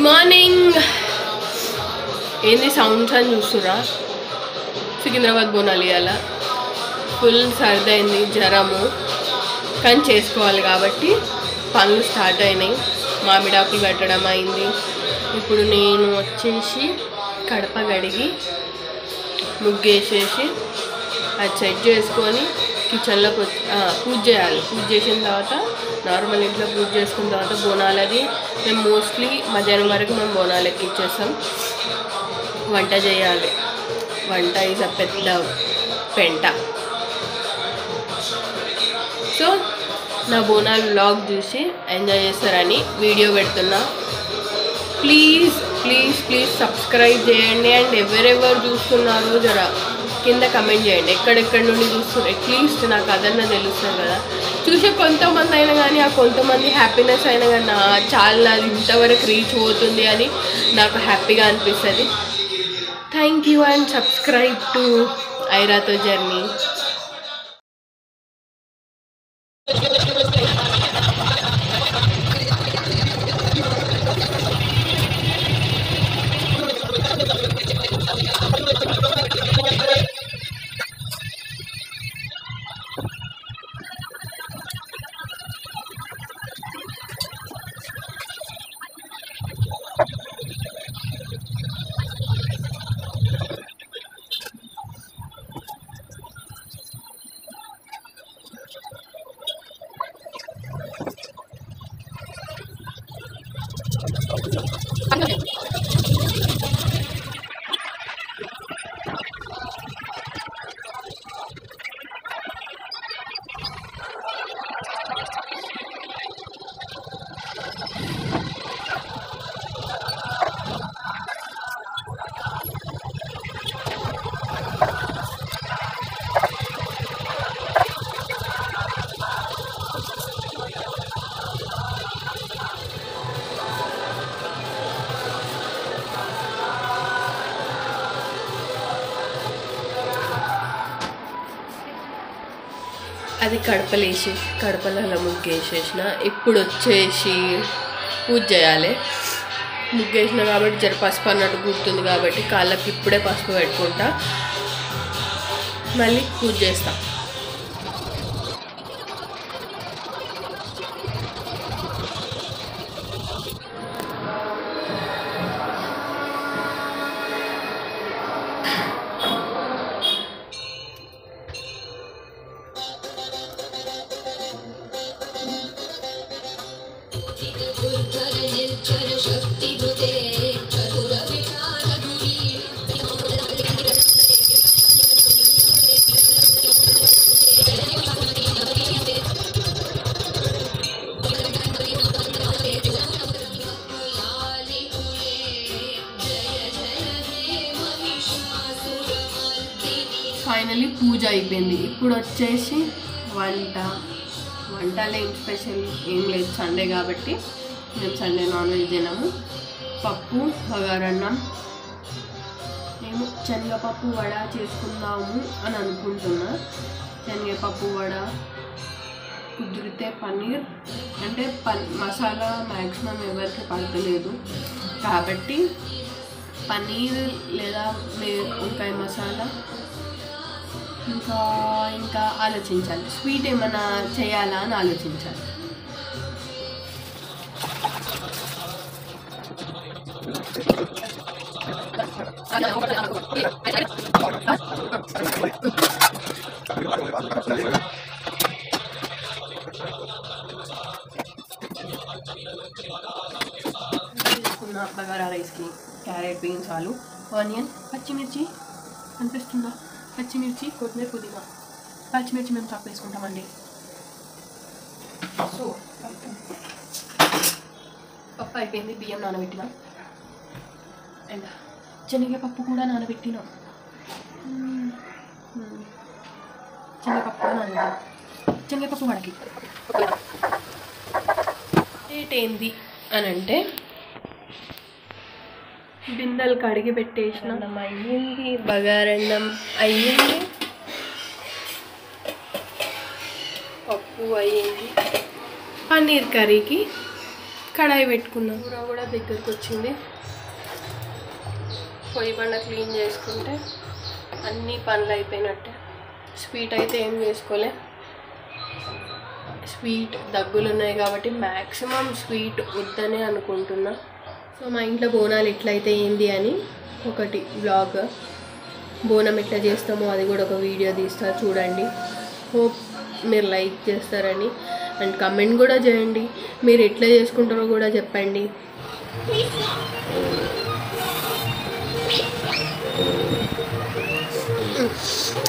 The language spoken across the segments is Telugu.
మార్నింగ్. ఏంది సౌండ్స్ అని చూస్తురా? సికింద్రాబాద్ బోనాలు ఇవాళ ఫుల్ సర్దైంది, జ్వరము, కానీ చేసుకోవాలి కాబట్టి పనులు స్టార్ట్ అయినాయి. మామిడాకులు పెట్టడం అయింది. ఇప్పుడు నేను వచ్చేసి కడప గడిగి ముగ్గేసేసి అది సెట్ చేసుకొని కిచెన్లోకి పూజ చేయాలి. పూజ చేసిన తర్వాత నార్మల్ ఇంట్లో పూజ చేసుకున్న తర్వాత బోనాలది మేము మోస్ట్లీ మధ్యాహ్నం వరకు మేము బోనాలు ఎక్కిచ్చేస్తాం. వంట చేయాలి. వంట ఈజ్ అ పెద్ద పెంట. సో నా బోనాలు వ్లాగ్ చూసి ఎంజాయ్ చేస్తారని వీడియో పెడుతున్నా. ప్లీజ్ ప్లీజ్ ప్లీజ్ సబ్స్క్రైబ్ చేయండి. అండ్ ఎవరెవరు చూస్తున్నారో జర కింద కమెంట్ చేయండి, ఎక్కడెక్కడి నుండి చూస్తున్నారు. అట్లీస్ట్ నాకు అదన్నా తెలుస్తుంది కదా. చూసే కొంతమంది అయినా కానీ ఆ కొంతమంది హ్యాపీనెస్ అయినా కానీ చాలా అది ఇంతవరకు రీచ్ అవుతుంది అని నాకు హ్యాపీగా అనిపిస్తుంది. Thank you and subscribe to ఐరాతో జర్నీ. అది కడపలేసి కడపలో అలా ముగ్గేసేసిన. ఇప్పుడు వచ్చేసి పూజ చేయాలి. ముగ్గేసిన కాబట్టి జర పసుపు అన్నట్టు గుర్తుంది కాబట్టి కాళ్ళకి ఇప్పుడే పసుపు పెట్టుకుంటా, మళ్ళీ పూజ చేస్తా. ఫైనలీ పూజ అయిపోయింది. ఇప్పుడు వచ్చేసి వంటలో ఏం స్పెషల్ ఏం లేదు, సండే కాబట్టి మేము సండే నాన్ వెజ్ తినము. పప్పు, బగారన్నం, మేము శనగపప్పు వడ చేసుకుందాము అని అనుకుంటున్నా. శనగపప్పు వడ కుదిరితే పన్నీర్, అంటే మసాలా మ్యాక్సిమం ఎవరికి పడతలేదు కాబట్టి పన్నీర్ లేదా వంకాయ మసాలా, ఇంకా ఆలోచించాలి. స్వీట్ ఏమైనా చేయాలా అని ఆలోచించాలి. బగారా రైస్కి క్యారెట్, బీన్స్, ఆలు, ఆనియన్, పచ్చిమిర్చి అనిపిస్తుందా, పచ్చిమిర్చి, కొత్తిమీర, పుదీనా. పచ్చిమిర్చి మేము తక్కువ వేసుకుంటామండి. సో పప్పు అయిపోయింది, బియ్యం నానబెట్టిన, అండ్ శనగపప్పు కూడా నానబెట్టిన. శనగపప్పు కూడా నానబెట్టిన. శనగపప్పు వడకి డేట్ ఏంది అని అంటే బిందెలు కడిగి పెట్టేసిన, అయ్యింది, బగారన్నం అయ్యింది, పప్పు అయ్యింది. పన్నీర్ కర్రీకి కడాయి పెట్టుకున్నాం. కూర కూడా దగ్గరికి వచ్చింది. పొయ్యి బండ క్లీన్ చేసుకుంటే అన్ని పనులు అయిపోయినట్టే. స్వీట్ అయితే ఏం చేసుకోలే. స్వీట్ దగ్గులు ఉన్నాయి కాబట్టి మ్యాక్సిమం స్వీట్ వద్దనే అనుకుంటున్నా. సో మా ఇంట్లో బోనాలు ఎట్లయితే ఏంది అని ఒకటి బ్లాగ్, బోనం ఎట్లా చేస్తామో అది కూడా ఒక వీడియో తీస్తా, చూడండి. హోప్ మీరు లైక్ చేస్తారని అండ్ కమెంట్ కూడా చేయండి. మీరు ఎట్లా చేసుకుంటారో కూడా చెప్పండి.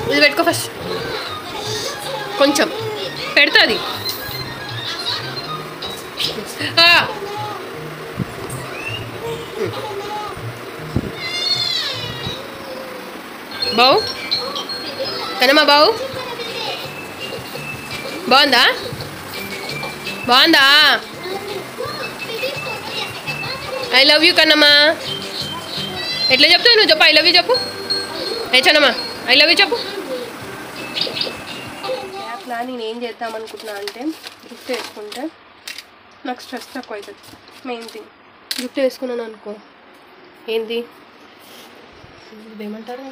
ఇది పెట్టుకో ఫస్ట్, కొంచెం పెడుతుంది. బావు కనమ్మా, బావు బాగుందా? బాగుందా? I love you Kannamma. ఎట్లా చెప్తావు నువ్వు? చెప్పు ఐ లవ్ యూ చెప్పు. చనమ్మా ఐ లవ్ యూ చెప్పు. యాప్లా నేను ఏం చేద్దామనుకుంటున్నా అంటే జుట్టు వేసుకుంటే నాకు స్ట్రెస్ తక్కువ అవుతుంది. మెయిన్ థింగ్ జుట్టు వేసుకున్నాను అనుకో, ఏంటి ఇదేమంటారు,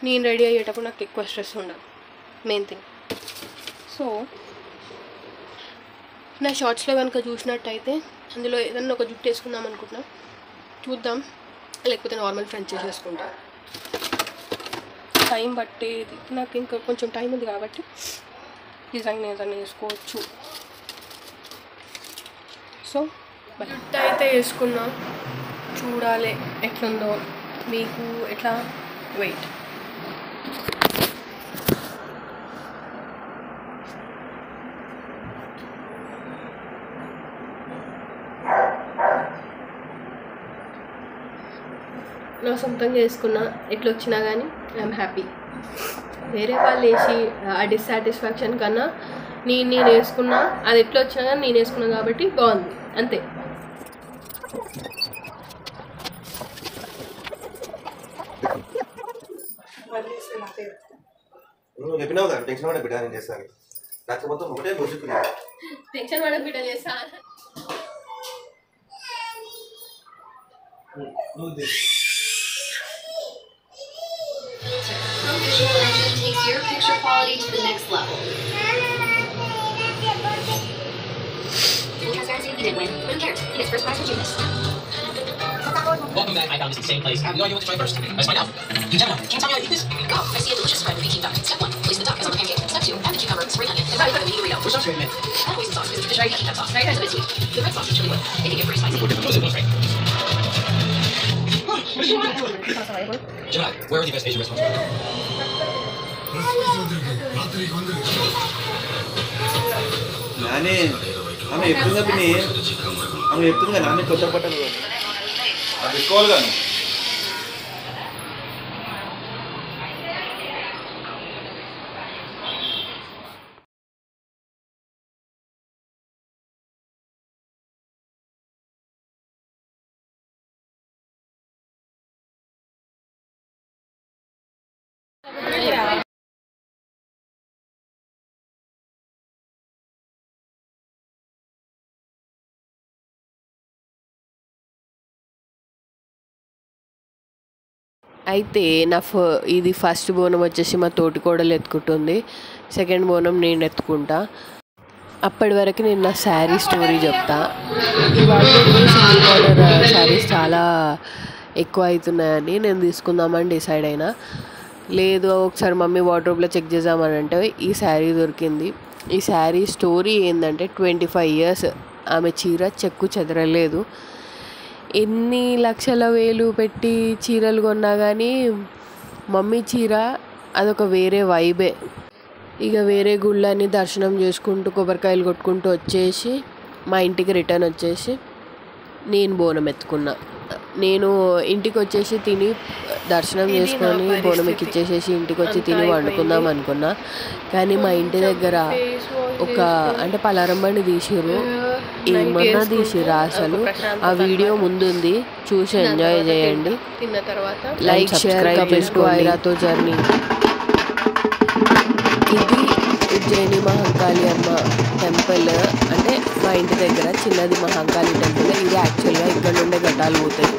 నేను రెడీ అయ్యేటప్పుడు నాకు ఎక్కువ స్ట్రెస్ ఉండదు. Main thing. సో నా షార్ట్స్లో కనుక చూసినట్టయితే అందులో ఏదన్నా ఒక జుట్టు వేసుకుందాం అనుకుంటున్నా, చూద్దాం. లేకపోతే నార్మల్ ఫ్రెంచ్ చేసేసుకుంటా. టైం పట్టేది నాకు, ఇంకా కొంచెం టైం ఉంది కాబట్టి డిజైన్ ఏదైనా వేసుకోవచ్చు. సో జుట్టు అయితే వేసుకున్నా, చూడాలి ఎట్లుందో. మీకు ఎట్లా వెయిట్. నా సొంతంగా వేసుకున్నా, ఎట్లా వచ్చినా కానీ ఐఎమ్ హ్యాపీ. వేరే వాళ్ళు వేసి ఆ డిస్సాటిస్ఫాక్షన్ కన్నా నేను వేసుకున్నా, అది ఎట్లా వచ్చినా కానీ నేను వేసుకున్నా కాబట్టి బాగుంది, అంతే. చెప్పినావు కదా టెన్షన్ పడే బిడ్డ నేను చేస్తాను, లేకపోతే ఒకటే గుర్తుకున్నా టెన్షన్ పడే బిడ్డ చేస్తా. Takes your picture quality to the next level. Full transparency, you did win. But who cares? He gets first prize for Judas. Welcome back. I found this in the same place. I have no idea what to try first. Let's find out. Can you tell me how to eat this? Go. I see a delicious spread with beef duck. Step 1, place the duck as on the pancake. Step 2, add the cucumber, spring onion, and fry the burrito. Which sauce should I make? Add oyster sauce. It's very yucky sauce. Very nice, a bit sweet. The red sauce is chili oil. It can get pretty spicy. What's it right? Gemini, where are the best Asian restaurants? నానే ఆమె చెప్తుంది పిన్ని, ఆమె చెప్తుంది కదా నాన్న కొత్త పట్టలు అది పెట్టుకోవాలి కానీ. అయితే ఇది ఫస్ట్ బోనం వచ్చేసి మా తోటికోడలు ఎత్తుకుంటుంది, సెకండ్ బోనం నేను ఎత్తుకుంటా. అప్పటి వరకు నేను నా శారీ స్టోరీ చెప్తా. ఈ వాటిలో సింగిల్ బార్డర్ శారీస్ చాలా ఎక్కువ అవుతున్నాయని నేను తీసుకుందామని డిసైడ్ అయినా. లేదు ఒకసారి మమ్మీ వార్డ్రోబ్లో చెక్ చేద్దామని అంటే ఈ శారీ దొరికింది. ఈ శారీ స్టోరీ ఏంటంటే 25 years ఆమె చీర చెక్కు చెదరలేదు. ఎన్ని లక్షల వేలు పెట్టి చీరలు కొన్నా కానీ మమ్మీ చీర అదొక వేరే వైబే. ఇక వేరే గుళ్ళని దర్శనం చేసుకుంటూ కొబ్బరికాయలు కొట్టుకుంటూ వచ్చేసి మా ఇంటికి రిటర్న్ వచ్చేసి నేను బోనం ఎత్తుకున్నా. నేను ఇంటికి వచ్చేసి తిని దర్శనం చేసుకొని బోనం ఎక్కిచ్చేసేసి ఇంటికి వచ్చి తిని వండుకుందాం అనుకున్నా. కానీ మా ఇంటి దగ్గర ఒక అంటే పలారం బండి తీసిర్రు, ఏమన్నా తీసిర్రా అసలు. ఆ వీడియో ముందుంది, చూసి ఎంజాయ్ చేయండి. తిన్న తర్వాత లైక్ షేర్ కమెంట్ టు ఐరాతో జర్నీ. ఇది ఉజ్జయిని మహంకాళి అమ్మ టెంపుల్ అంటే మా ఇంటి దగ్గర చిన్నది మహంకాళి టెంపుల్. ఇది యాక్చువల్గా ఇక్కడ నుండే ఘటాలు పోతాయి.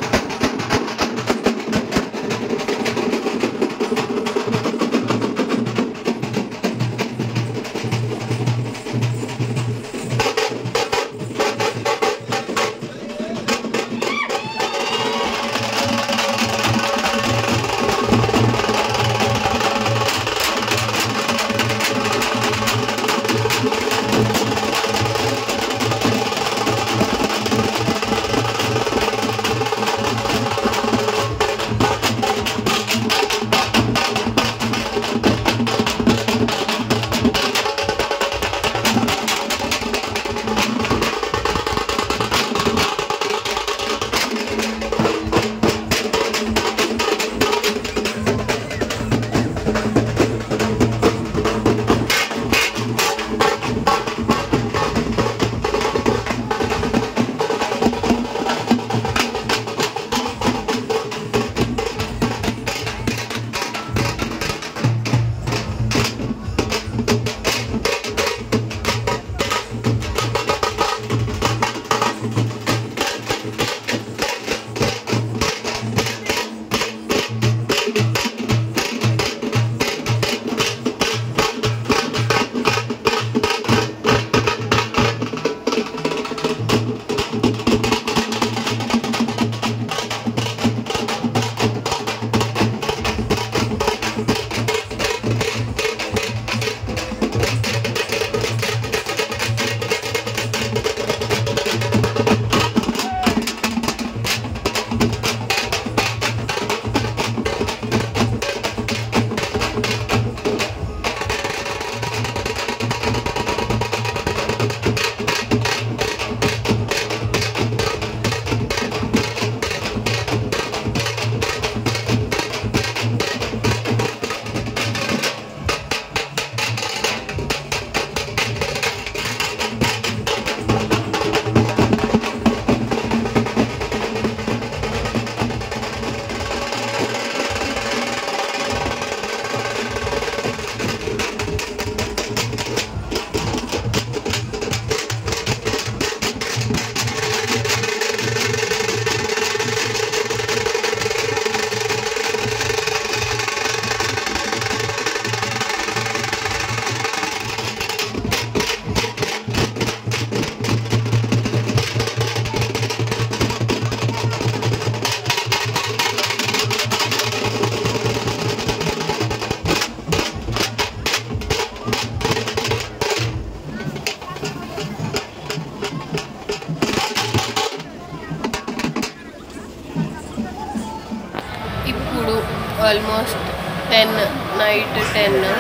ఆల్మోస్ట్ 10 నైట్ 10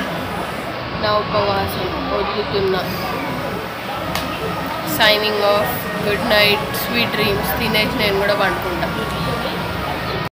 నా ఉపవాసం వదులుతున్నా. Signing off, good night, sweet dreams. తినేసి నేను కూడా పండుకుంటా.